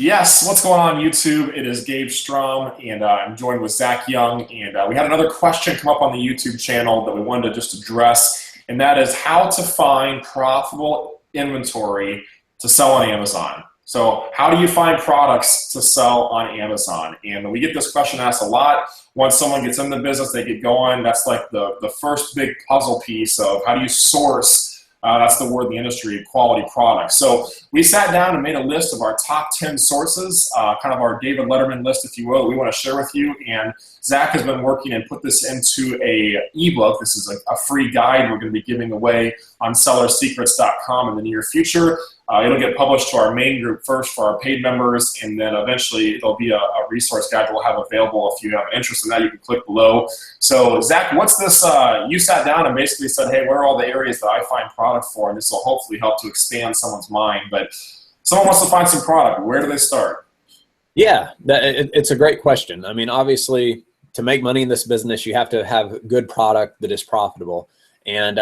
Yes, what's going on YouTube? It is Gabe Strom, and I'm joined with Zach Young, and we had another question come up on the YouTube channel that we wanted to just address, and that is how to find profitable inventory to sell on Amazon. So how do you find products to sell on Amazon? And we get this question asked a lot. Once someone gets in the business, they get going. That's like the first big puzzle piece of how do you source, that's the word in the industry, quality products. So we sat down and made a list of our top 10 sources, kind of our David Letterman list, if you will, that we want to share with you. And Zach has been working and put this into a ebook. This is a free guide we're going to be giving away on sellersecrets.com in the near future. It'll get published to our main group first for our paid members, and then eventually it'll be a resource guide that we'll have available. If you have interest in that, you can click below. So Zach, what's this? You sat down and basically said, hey, where are all the areas that I find product for? And this will hopefully help to expand someone's mind. But someone wants to find some product. Where do they start? Yeah, it's a great question. I mean, obviously, to make money in this business, you have to have good product that is profitable. And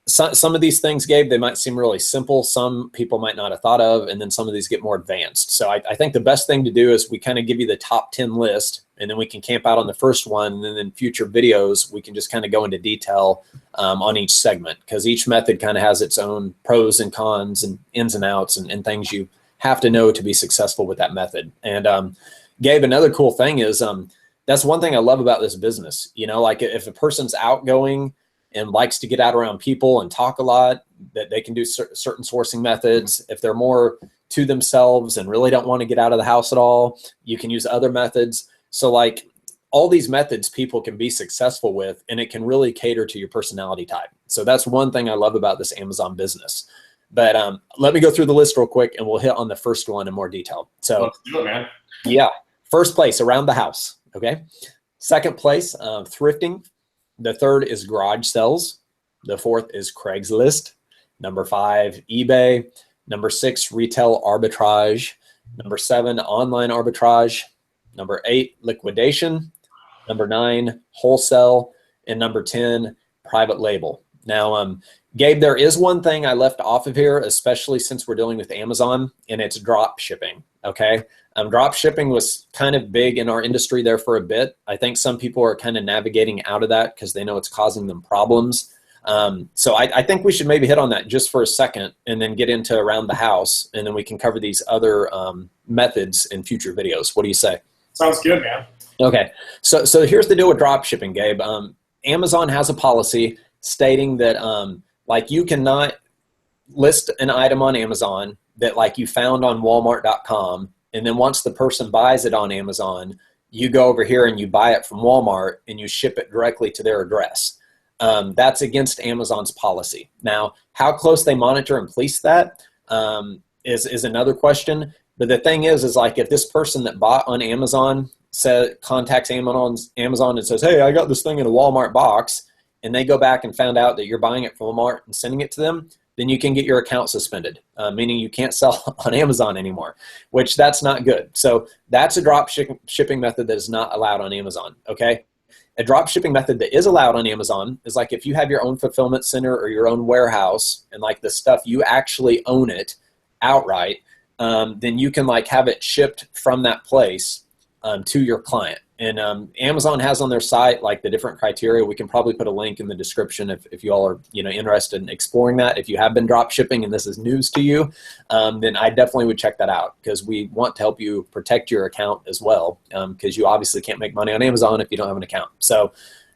some of these things, Gabe, they might seem really simple. Some people might not have thought of, and then some of these get more advanced. So I think the best thing to do is we kind of give you the top 10 list, and then we can camp out on the first one. And then in future videos, we can just kind of go into detail on each segment, because each method kind of has its own pros and cons and ins and outs and things you have to know to be successful with that method. And Gabe, another cool thing is that's one thing I love about this business. You know, like if a person's outgoing and likes to get out around people and talk a lot, that they can do certain sourcing methods. If they're more to themselves and really don't want to get out of the house at all, you can use other methods. So like all these methods people can be successful with, and it can really cater to your personality type. So that's one thing I love about this Amazon business. But let me go through the list real quick, and we'll hit on the first one in more detail. So let's do it, man. Yeah. First place, around the house. Okay. Second place, thrifting. The third is garage sales. The fourth is Craigslist. Number 5, eBay. Number 6, retail arbitrage. Number 7, online arbitrage. Number 8, liquidation. Number 9, wholesale. And number 10, private label. Now, Gabe, there is one thing I left off of here, especially since we're dealing with Amazon, and it's drop shipping. Okay. Drop shipping was kind of big in our industry there for a bit. I think some people are kind of navigating out of that because they know it's causing them problems. So I think we should maybe hit on that just for a second and then get into around the house, and then we can cover these other methods in future videos. What do you say? Sounds good, man. Okay. So here's the deal with drop shipping, Gabe. Amazon has a policy stating that like you cannot list an item on Amazon that like you found on Walmart.com, and then once the person buys it on Amazon, you go over here and you buy it from Walmart and you ship it directly to their address. That's against Amazon's policy. Now, how close they monitor and police that is another question. But the thing is like if this person that bought on Amazon contacts Amazon and says, hey, I got this thing in a Walmart box, and they go back and found out that you're buying it from Walmart and sending it to them, then you can get your account suspended, meaning you can't sell on Amazon anymore, which that's not good. So that's a drop shipping method that is not allowed on Amazon, okay? A drop shipping method that is allowed on Amazon is like if you have your own fulfillment center or your own warehouse and like the stuff, you actually own it outright, then you can like have it shipped from that place to your client. And Amazon has on their site like the different criteria. We can probably put a link in the description if you all are interested in exploring that. If you have been drop shipping and this is news to you, then I definitely would check that out, because we want to help you protect your account as well, because you obviously can't make money on Amazon if you don't have an account. So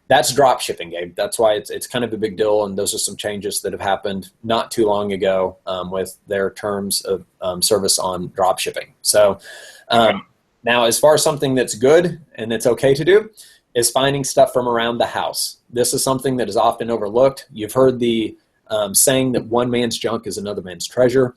that's drop shipping, Gabe. That's why it's kind of a big deal, and those are some changes that have happened not too long ago with their terms of service on drop shipping. So now, as far as something that's good and that's okay to do is finding stuff from around the house. This is something that is often overlooked. You've heard the saying that one man's junk is another man's treasure.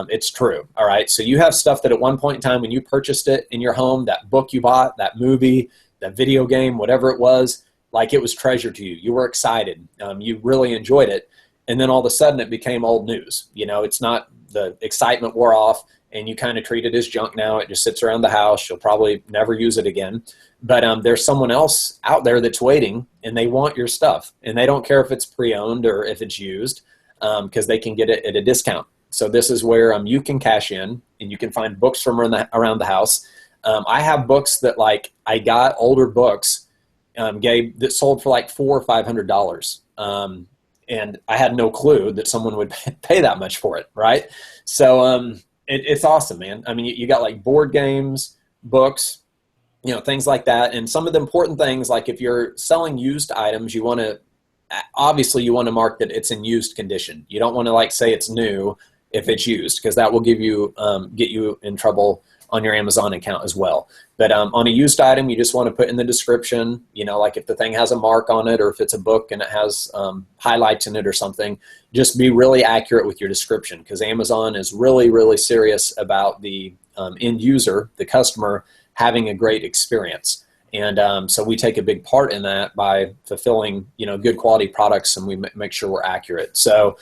It's true. All right. So you have stuff that at one point in time when you purchased it in your home, that book you bought, that movie, that video game, whatever it was, like it was treasure to you. You were excited. You really enjoyed it. And then all of a sudden it became old news. It's not, the excitement wore off, and you kind of treat it as junk now. It just sits around the house. You'll probably never use it again. But there's someone else out there that's waiting, and they want your stuff. And they don't care if it's pre-owned or if it's used, because they can get it at a discount. So this is where you can cash in and you can find books from around the house. I have books that like I got older books, Gabe, that sold for like $400 or $500. And I had no clue that someone would pay that much for it, right? So it's awesome, man. I mean, you got like board games, books, things like that. And some of the important things, like if you're selling used items, you want to mark that it's in used condition. You don't want to like say it's new if it's used, because that will get you in trouble on your Amazon account as well. But on a used item, you just want to put in the description, like if the thing has a mark on it, or if it's a book and it has highlights in it or something, just be really accurate with your description, because Amazon is really, really serious about the end user, the customer, having a great experience. And so we take a big part in that by fulfilling, good quality products, and we make sure we're accurate. So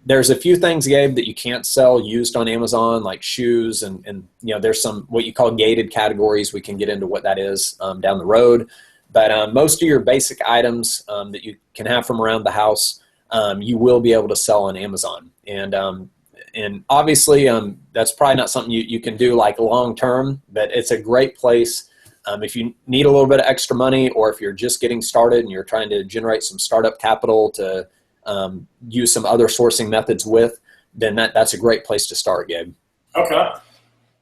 there's a few things, Gabe, that you can't sell used on Amazon, like shoes, and there's some what you call gated categories. We can get into what that is down the road. But most of your basic items that you can have from around the house, you will be able to sell on Amazon. And obviously, that's probably not something you can do like long term, but it's a great place. If you need a little bit of extra money, or if you're just getting started and you're trying to generate some startup capital to use some other sourcing methods with, then that's a great place to start, Gabe. Okay.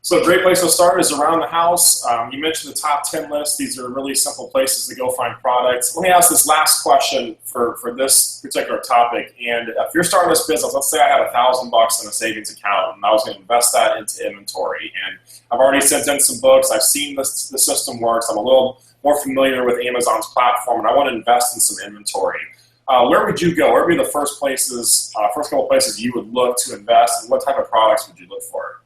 So a great place to start is around the house. You mentioned the top 10 list. These are really simple places to go find products. Let me ask this last question for this particular topic. And if you're starting this business, let's say I had $1,000 in a savings account and I was going to invest that into inventory. And I've already sent in some books. I've seen the system works. I'm a little more familiar with Amazon's platform, and I want to invest in some inventory. Where would you go? Where would be the first couple places you would look to invest, and what type of products would you look for?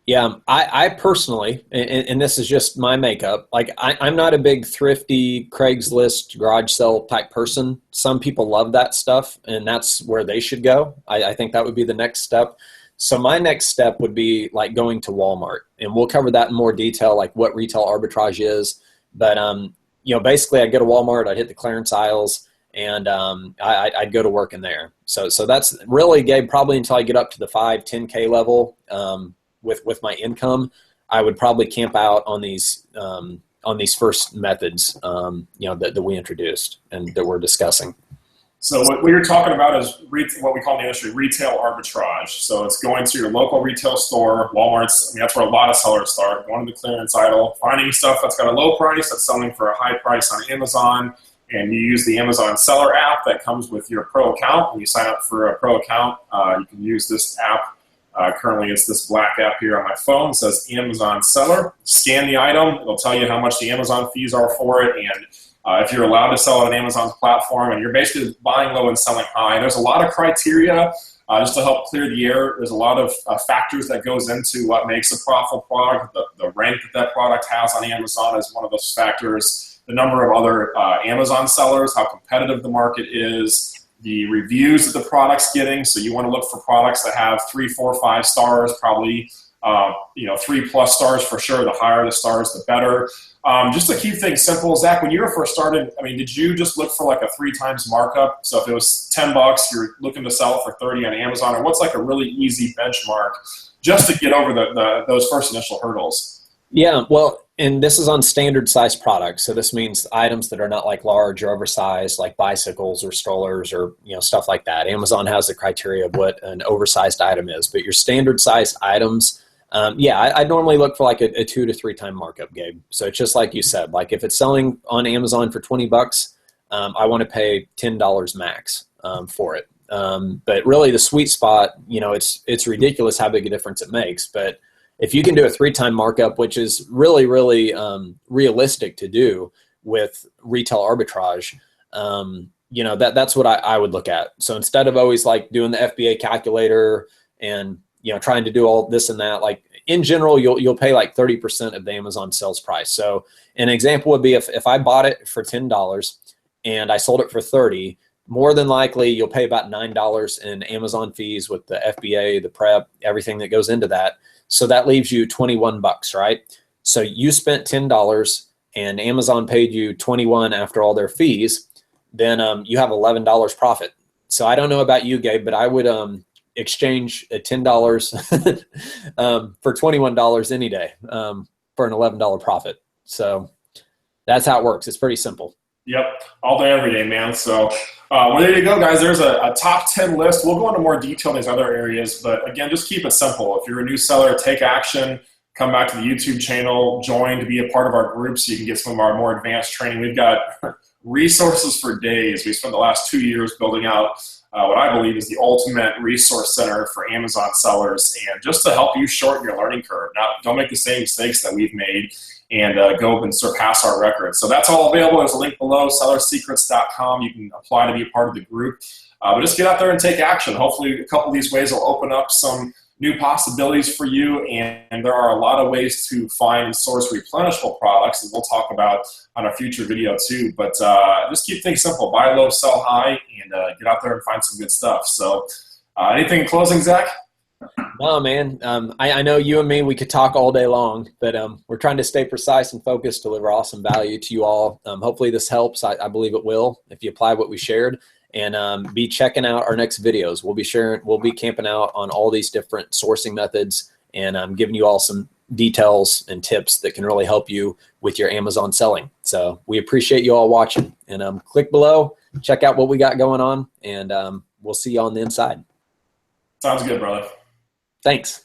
Yeah, I personally, and this is just my makeup, like I'm not a big thrifty Craigslist garage sale type person. Some people love that stuff, and that's where they should go. I think that would be the next step. So my next step would be like going to Walmart, and we'll cover that in more detail, like what retail arbitrage is. But basically I'd go to Walmart, I'd hit the clearance aisles, and I'd go to work in there. So that's really, Gabe, probably until I get up to the 5-10K level. With my income, I would probably camp out on these first methods, that we introduced and that we're discussing. So what you're talking about is what we call in the industry retail arbitrage. So it's going to your local retail store, Walmart's. That's where a lot of sellers start. Going to the clearance aisle, finding stuff that's got a low price that's selling for a high price on Amazon, and you use the Amazon Seller app that comes with your Pro account. When you sign up for a Pro account, you can use this app. Currently, it's this black app here on my phone. It says Amazon Seller. Scan the item. It'll tell you how much the Amazon fees are for it, and if you're allowed to sell on Amazon's platform, and you're basically buying low and selling high. And there's a lot of criteria just to help clear the air. There's a lot of factors that goes into what makes a profitable product. The rank that product has on Amazon is one of those factors. The number of other Amazon sellers, how competitive the market is, the reviews that the product's getting. So you want to look for products that have 3, 4, 5 stars, probably 3+ stars for sure. The higher the stars, the better. Just to keep things simple, Zach, when you were first started, did you just look for like a 3 times markup? So if it was $10, you're looking to sell it for 30 on Amazon, or what's like a really easy benchmark just to get over those first initial hurdles? Yeah, well, and this is on standard size products. So this means items that are not like large or oversized, like bicycles or strollers or stuff like that. Amazon has the criteria of what an oversized item is, but your standard size items, I normally look for like a 2 to 3 time markup, Gabe. So it's just like you said, like if it's selling on Amazon for $20, I want to pay $10 max for it. But really the sweet spot, it's ridiculous how big a difference it makes. But if you can do a 3 time markup, which is really, really realistic to do with retail arbitrage, that's what I would look at. So instead of always like doing the FBA calculator and trying to do all this and that, like in general, you'll pay like 30% of the Amazon sales price. So an example would be if I bought it for $10 and I sold it for $30, more than likely you'll pay about $9 in Amazon fees with the FBA, the prep, everything that goes into that. So that leaves you $21, right? So you spent $10 and Amazon paid you $21 after all their fees, then you have $11 profit. So I don't know about you, Gabe, but I would exchange at $10 for $21 any day for an $11 profit. So that's how it works. It's pretty simple. Yep, all day, every day, man. So well, there you go, guys. There's a top 10 list. We'll go into more detail in these other areas, but again, just keep it simple. If you're a new seller, take action. Come back to the YouTube channel, join to be a part of our group so you can get some of our more advanced training. We've got resources for days. We spent the last 2 years building out what I believe is the ultimate resource center for Amazon sellers, and just to help you shorten your learning curve. Now, don't make the same mistakes that we've made and go and surpass our records. So that's all available. There's a link below, sellersecrets.com. You can apply to be a part of the group. But just get out there and take action. Hopefully a couple of these ways will open up some new possibilities for you, and there are a lot of ways to find and source replenishable products that we'll talk about on a future video too. But just keep things simple. Buy low, sell high, and get out there and find some good stuff. So anything in closing, Zach? No, man. I know you and me, we could talk all day long, but we're trying to stay precise and focused, deliver awesome value to you all. Hopefully this helps. I believe it will if you apply what we shared. And be checking out our next videos. We'll be camping out on all these different sourcing methods, and I'm giving you all some details and tips that can really help you with your Amazon selling. So we appreciate you all watching, and click below, check out what we got going on, and we'll see you on the inside. Sounds good, brother. Thanks.